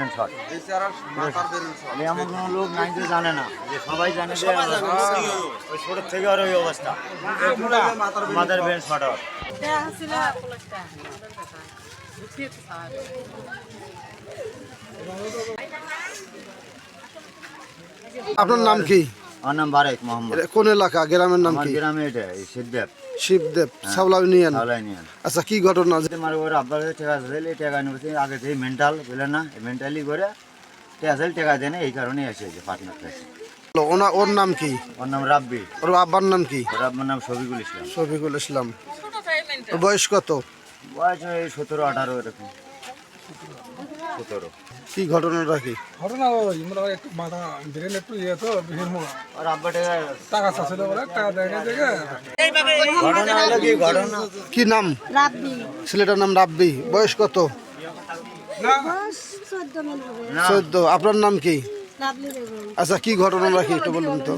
বেরেন shot. এমন কোনো লোক নাই যে জানে না, যে সবাই জানে যে ওই ছোটোর থেকে আর ওই অবস্থা, মাথার বেরেন শট হওয়ার। আপনার নাম কি? আমার নাম বারেক মোহাম্মদ। কোন এলাকা, গ্রামের নাম আমার কি? গ্রামে এটা শিবদেব, শিবদেব, সাউলা ইউনিয়ন। সাউলাই নিয়ে। আচ্ছা, কি ঘটনা? আমার ওর আব্বার কাছে টাকা দিলে, টাকা নিয়ে আগে থেকে মেন্টাল বলে না, মেন্টালি করে টাকা দেয় না, এই কারণেই এসেছে পার্টনার কাছে। ওর নাম কি? ওর নাম রাব্বি। ওর আব্বার নাম কি? ওর আব্বার নাম শফিকুল ইসলাম। শফিকুল ইসলাম। ওর বয়স কত? বয়স ওই 17-18 এরকম। 17। কি ঘটনাটা কি? ঘটনা ওই মোটামুটি একটু মাথা ব্রেন একটু ইয়ে তো বিহীন হওয়া, ওর আব্বা টাকা চাচ্ছিল বলে টাকা দেখে ঘটনা হলো কি ঘটনা, কি নাম? রাব্বি। ছেলেটার নাম রাব্বি। বয়স কত? বয়স 14 মিনিট হবে। 14। আপনার নাম কি? রাবলি বেগম। আচ্ছা, কি ঘটনাটা কি একটু বলুন তো।